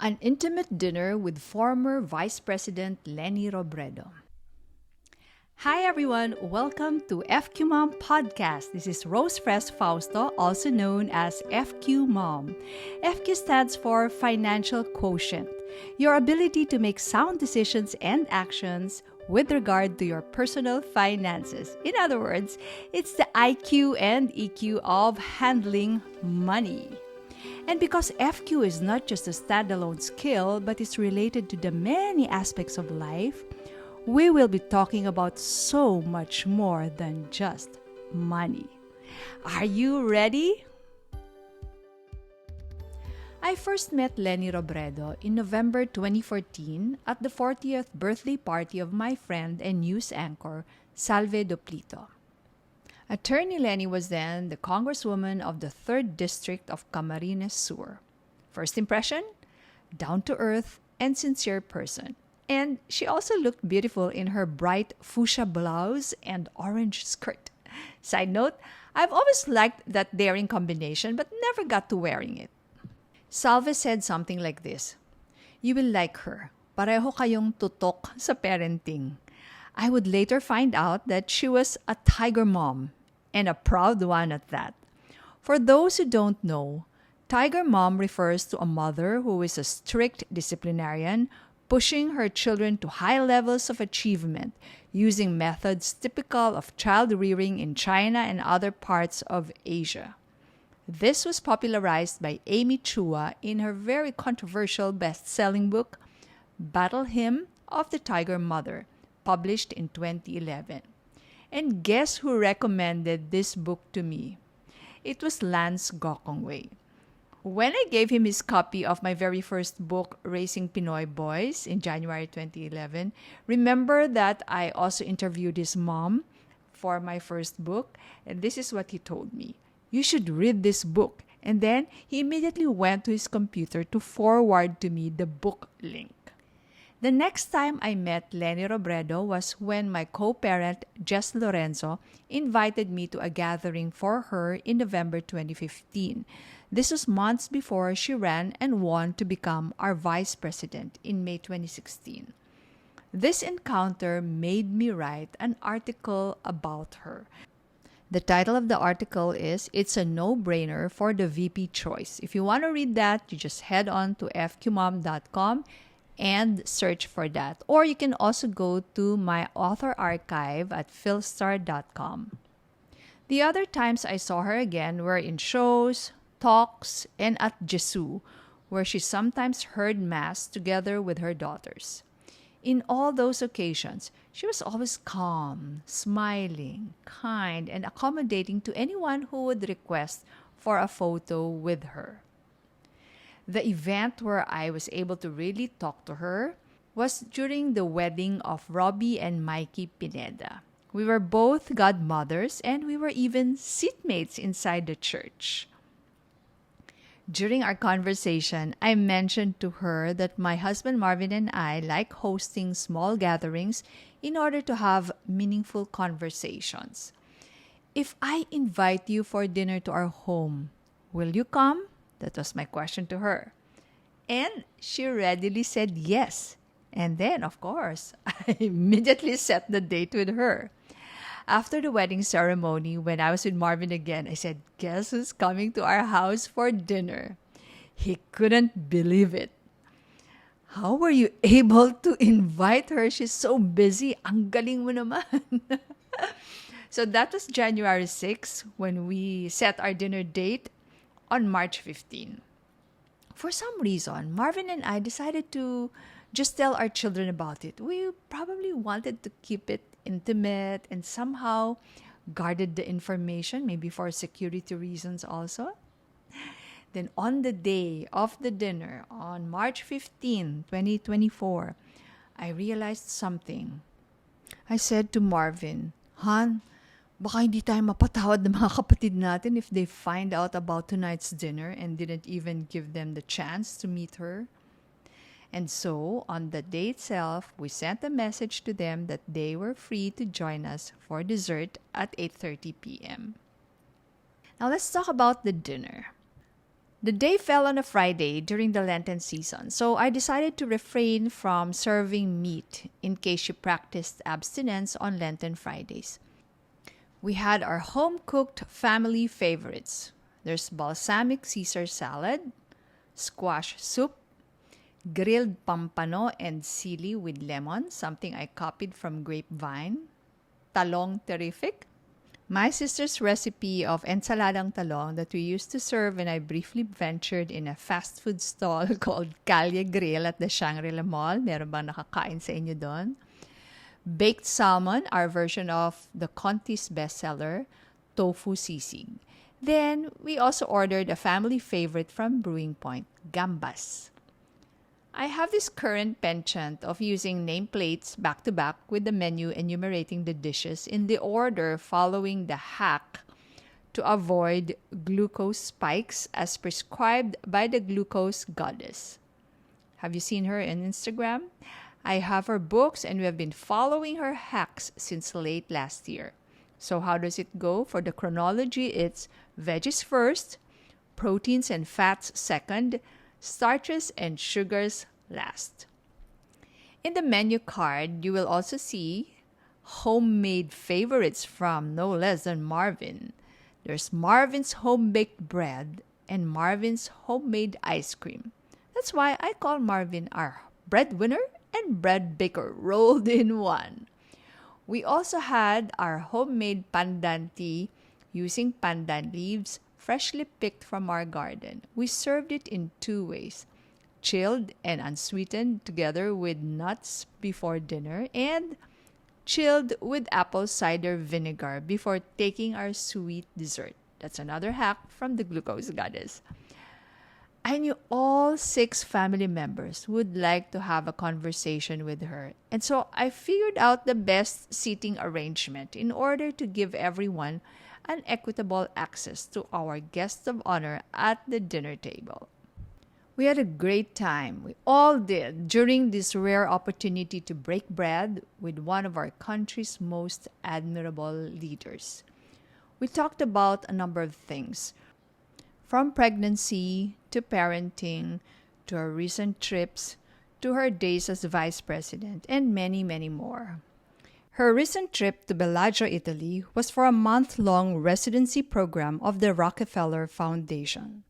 An intimate dinner with former Vice President Leni Robredo. Hi everyone, welcome to FQ Mom Podcast. This is Rose Fresh Fausto, also known as FQ Mom. FQ stands for Financial Quotient, your ability to make sound decisions and actions with regard to your personal finances. In other words, it's the IQ and EQ of handling money. And because FQ is not just a standalone skill, but is related to the many aspects of life, we will be talking about so much more than just money. Are you ready? I first met Leni Robredo in November 2014 at the 40th birthday party of my friend and news anchor, Salve Doplito. Attorney Leni was then the congresswoman of the 3rd District of Camarines Sur. First impression? Down-to-earth and sincere person. And she also looked beautiful in her bright fuchsia blouse and orange skirt. Side note, I've always liked that daring combination but never got to wearing it. Salve said something like this, "You will like her. Pareho kayong tutok sa parenting." I would later find out that she was a tiger mom, and a proud one at that. For those who don't know, tiger mom refers to a mother who is a strict disciplinarian, pushing her children to high levels of achievement using methods typical of child rearing in China and other parts of Asia. This was popularized by Amy Chua in her very controversial best-selling book, Battle Hymn of the Tiger Mother, published in 2011. And guess who recommended this book to me? It was Lance Gokongwei. When I gave him his copy of my very first book, Raising Pinoy Boys, in January 2011, remember that I also interviewed his mom for my first book, and this is what he told me. "You should read this book." And then he immediately went to his computer to forward to me the book link. The next time I met Leni Robredo was when my co-parent, Jess Lorenzo, invited me to a gathering for her in November 2015. This was months before she ran and won to become our vice president in May 2016. This encounter made me write an article about her. The title of the article is "It's a No-Brainer for the VP Choice." If you want to read that, you just head on to fqmom.com and search for that. Or you can also go to my author archive at philstar.com. The other times I saw her again were in shows, talks, and at Jesu, where she sometimes heard Mass together with her daughters. In all those occasions, she was always calm, smiling, kind, and accommodating to anyone who would request for a photo with her. The event where I was able to really talk to her was during the wedding of Robbie and Mikey Pineda. We were both godmothers and we were even seatmates inside the church. During our conversation, I mentioned to her that my husband Marvin and I like hosting small gatherings in order to have meaningful conversations. "If I invite you for dinner to our home, will you come?" That was my question to her. And she readily said yes. And then, of course, I immediately set the date with her. After the wedding ceremony, when I was with Marvin again, I said, "Guess who's coming to our house for dinner?" He couldn't believe it. "How were you able to invite her? She's so busy. Ang galing mo naman." So that was January 6th when we set our dinner date on March 15. For some reason, Marvin and I decided to just tell our children about it. We probably wanted to keep it intimate and somehow guarded the information, maybe for security reasons also. Then on the day of the dinner, on March 15, 2024, I realized something. I said to Marvin, "Han, baka hindi tayo mapatawad ng mga kapatid natin if they find out about tonight's dinner and didn't even give them the chance to meet her." And so, on the day itself, we sent a message to them that they were free to join us for dessert at 8:30 p.m. Now let's talk about the dinner. The day fell on a Friday during the Lenten season, so I decided to refrain from serving meat in case she practiced abstinence on Lenten Fridays. We had our home-cooked family favorites. There's balsamic Caesar salad, squash soup, grilled pampano and sili with lemon, something I copied from Grapevine, talong terrific, my sister's recipe of ensaladang talong that we used to serve when I briefly ventured in a fast food stall called Calle Grill at the Shangri-La Mall. Meron bang nakakain sa inyo doon? Baked salmon, our version of the Conti's bestseller, tofu sisig. Then, we also ordered a family favorite from Brewing Point, gambas. I have this current penchant of using nameplates back to back with the menu enumerating the dishes in the order following the hack to avoid glucose spikes as prescribed by the glucose goddess. Have you seen her on Instagram? I have her books and we have been following her hacks since late last year. So how does it go? For the chronology, it's veggies first, proteins and fats second, starches and sugars last. In the menu card, you will also see homemade favorites from no less than Marvin. There's Marvin's home-baked bread and Marvin's homemade ice cream. That's why I call Marvin our breadwinner and bread baker rolled in one. We also had our homemade pandan tea using pandan leaves freshly picked from our garden. We served it in two ways, chilled and unsweetened together with nuts before dinner, and chilled with apple cider vinegar before taking our sweet dessert. That's another hack from the glucose goddess. I knew all 6 family members would like to have a conversation with her, and so I figured out the best seating arrangement in order to give everyone an equitable access to our guest of honor at the dinner table. We had a great time. We all did during this rare opportunity to break bread with one of our country's most admirable leaders. We talked about a number of things, from pregnancy to parenting to her recent trips to her days as vice president and many, many more. Her recent trip to Bellagio, Italy was for a month-long residency program of the Rockefeller Foundation.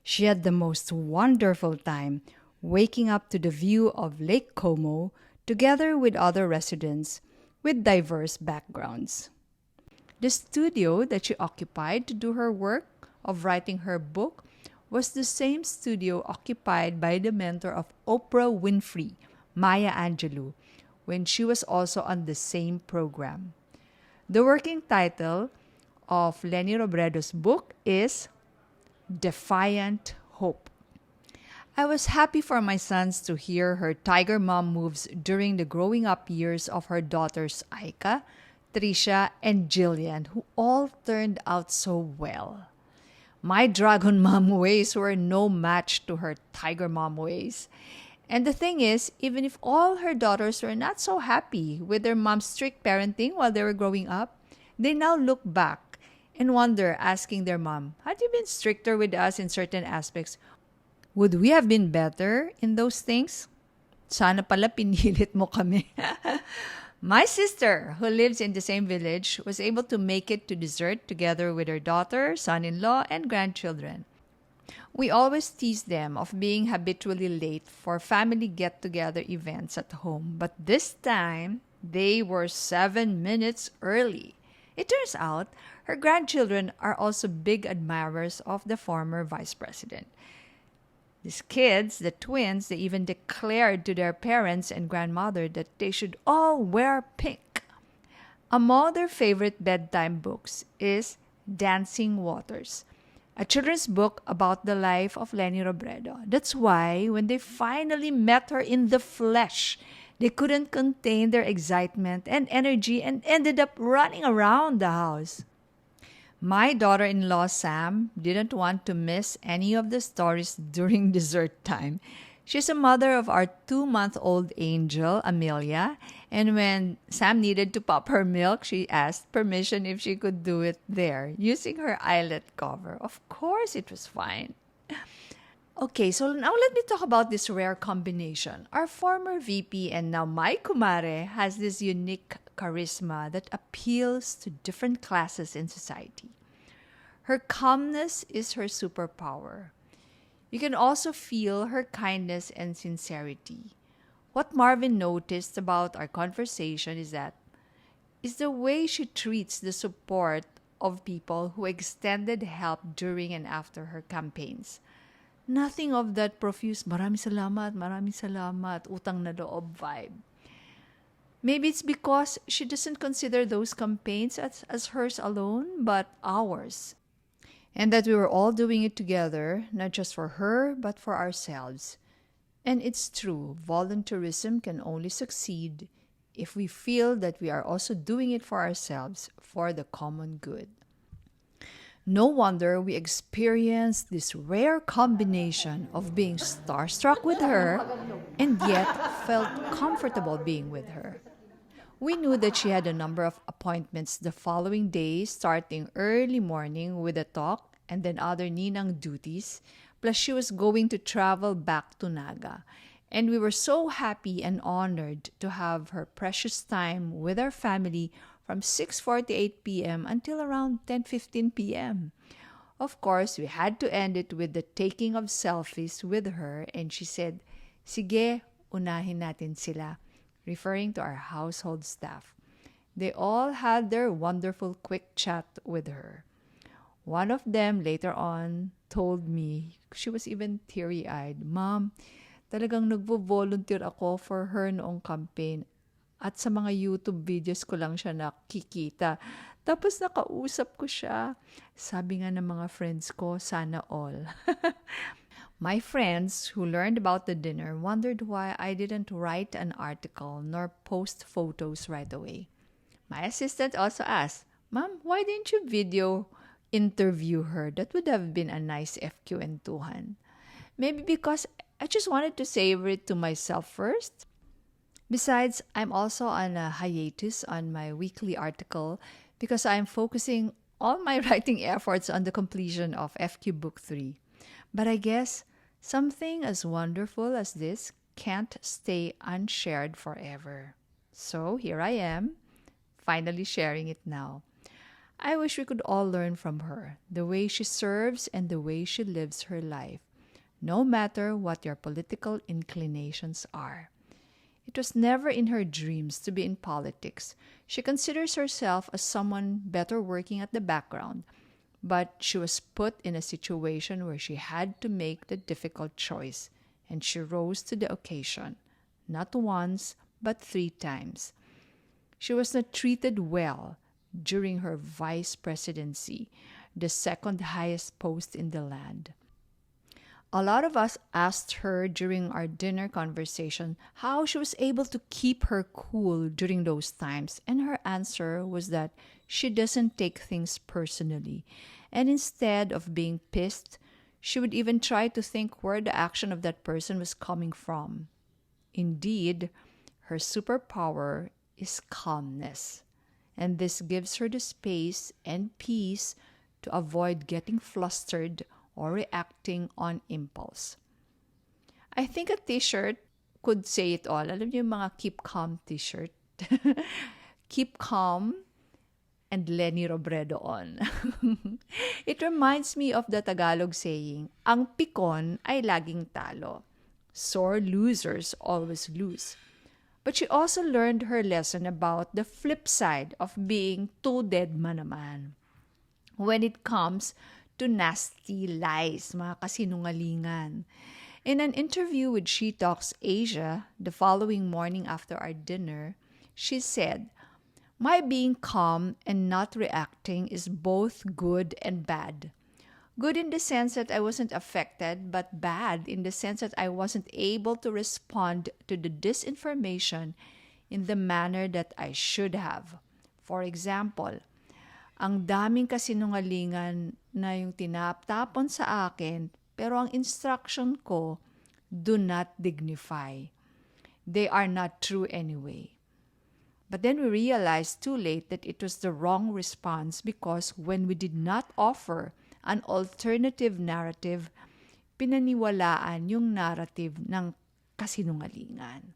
She had the most wonderful time waking up to the view of Lake Como together with other residents with diverse backgrounds. The studio that she occupied to do her work of writing her book was the same studio occupied by the mentor of Oprah Winfrey, Maya Angelou, when she was also on the same program. The working title of Leni Robredo's book is Defiant Hope. I was happy for my sons to hear her tiger mom moves during the growing up years of her daughters Aika, Trisha, and Jillian, who all turned out so well. My dragon mom ways were no match to her tiger mom ways. And the thing is, even if all her daughters were not so happy with their mom's strict parenting while they were growing up, they now look back and wonder, asking their mom, had you been stricter with us in certain aspects? Would we have been better in those things? Sana pala pinilit mo kami. My sister, who lives in the same village, was able to make it to dessert together with her daughter, son-in-law, and grandchildren. We always tease them of being habitually late for family get-together events at home, but this time, they were 7 minutes early. It turns out, her grandchildren are also big admirers of the former vice president. These kids, the twins, they even declared to their parents and grandmother that they should all wear pink. Among their favorite bedtime books is Dancing Waters, a children's book about the life of Leni Robredo. That's why when they finally met her in the flesh, they couldn't contain their excitement and energy and ended up running around the house. My daughter-in-law, Sam, didn't want to miss any of the stories during dessert time. She's a mother of our 2-month-old angel, Amelia, and when Sam needed to pop her milk, she asked permission if she could do it there, using her eyelet cover. Of course, it was fine. Okay, so now let me talk about this rare combination. Our former VP and now my kumare has this unique charisma that appeals to different classes in society. Her calmness is her superpower. You can also feel her kindness and sincerity. What Marvin noticed about our conversation is the way she treats the support of people who extended help during and after her campaigns. Nothing of that profuse maraming salamat, utang na loob vibe. Maybe it's because she doesn't consider those campaigns as hers alone, but ours. And that we were all doing it together, not just for her, but for ourselves. And it's true, volunteerism can only succeed if we feel that we are also doing it for ourselves, for the common good. No wonder we experienced this rare combination of being starstruck with her and yet felt comfortable being with her. We knew that she had a number of appointments the following day, starting early morning with a talk and then other ninang duties, plus she was going to travel back to Naga. And we were so happy and honored to have her precious time with our family from 6:48 p.m. until around 10:15 p.m. Of course, we had to end it with the taking of selfies with her, and she said, "Sige, unahin natin sila," referring to our household staff. They all had their wonderful quick chat with her. One of them later on told me, she was even teary-eyed, "Mom, talagang nagvo-volunteer ako for her noong campaign at sa mga YouTube videos ko lang siya nakikita. Tapos nakausap ko siya. Sabi nga ng mga friends ko, sana all." My friends who learned about the dinner wondered why I didn't write an article nor post photos right away. My assistant also asked, "Ma'am, why didn't you video interview her? That would have been a nice FQ&2han." Maybe because I just wanted to savor it to myself first. Besides, I'm also on a hiatus on my weekly article because I'm focusing all my writing efforts on the completion of FQ Book 3. But I guess something as wonderful as this can't stay unshared forever. So here I am, finally sharing it now. I wish we could all learn from her, the way she serves and the way she lives her life, no matter what your political inclinations are. It was never in her dreams to be in politics. She considers herself as someone better working at the background, but she was put in a situation where she had to make the difficult choice, and she rose to the occasion, not once, but 3 times. She was not treated well during her vice presidency, the second highest post in the land. A lot of us asked her during our dinner conversation how she was able to keep her cool during those times, and her answer was that she doesn't take things personally, and instead of being pissed, she would even try to think where the action of that person was coming from. Indeed, her superpower is calmness, and this gives her the space and peace to avoid getting flustered or reacting on impulse. I think a t-shirt could say it all. Alam niyo yung mga keep calm t-shirt? Keep calm and Leni Robredo on. It reminds me of the Tagalog saying, "Ang pikon ay laging talo. Sore losers always lose." But she also learned her lesson about the flip side of being too dead man naman. When it comes to nasty lies, mga kasinungalingan. In an interview with She Talks Asia the following morning after our dinner, she said, "My being calm and not reacting is both good and bad. Good in the sense that I wasn't affected, but bad in the sense that I wasn't able to respond to the disinformation in the manner that I should have. For example, ang daming kasinungalingan na yung tinatapon sa akin, pero ang instruction ko, do not dignify. They are not true anyway." But then we realized too late that it was the wrong response because when we did not offer an alternative narrative, pinaniwalaan yung narrative ng kasinungalingan.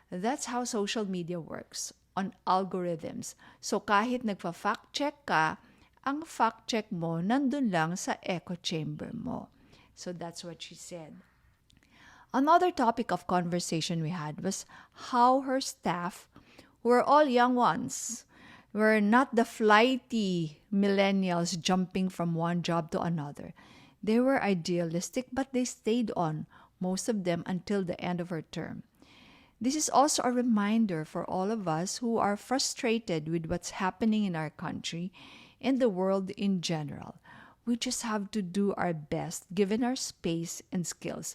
That's how social media works on algorithms. So kahit nagfa-fact check ka, ang fact check mo nandun lang sa echo chamber mo. So that's what she said. Another topic of conversation we had was how her staff were all young ones. Were not the flighty millennials jumping from one job to another. They were idealistic, but they stayed on, most of them until the end of her term. This is also a reminder for all of us who are frustrated with what's happening in our country and the world in general. We just have to do our best given our space and skills.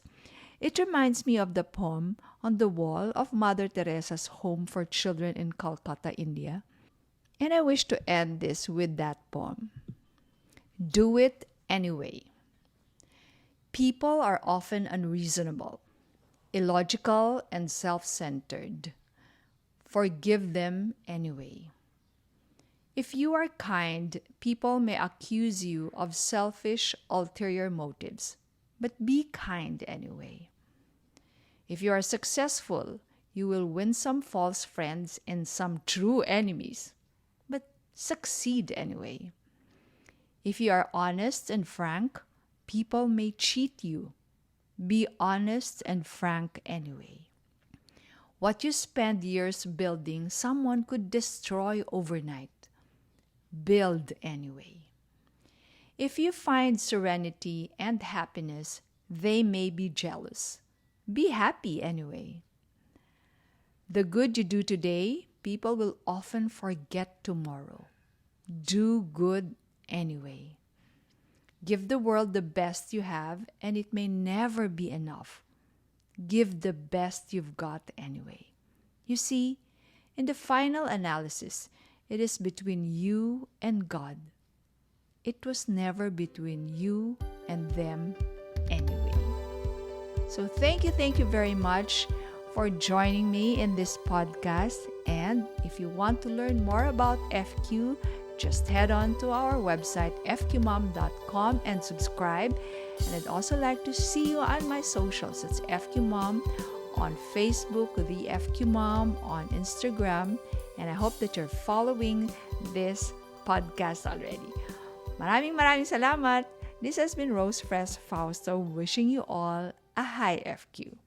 It reminds me of the poem on the wall of Mother Teresa's home for children in Calcutta, India. And I wish to end this with that poem. Do it anyway. People are often unreasonable, illogical, and self-centered. Forgive them anyway. If you are kind, people may accuse you of selfish, ulterior motives, but be kind anyway. If you are successful, you will win some false friends and some true enemies, but succeed anyway. If you are honest and frank, people may cheat you. Be honest and frank anyway. What you spend years building, someone could destroy overnight. Build anyway. If you find serenity and happiness, they may be jealous. Be happy anyway. The good you do today, people will often forget tomorrow. Do good anyway. Give the world the best you have, and it may never be enough. Give the best you've got anyway. You see, in the final analysis, it is between you and God. It was never between you and them anyway. So thank you very much for joining me in this podcast. And if you want to learn more about FQ, just head on to our website, fqmom.com, and subscribe. And I'd also like to see you on my socials. It's FQMom on Facebook, the FQMom on Instagram. And I hope that you're following this podcast already. Maraming salamat. This has been Rose Fresh Fausto wishing you all a high FQ.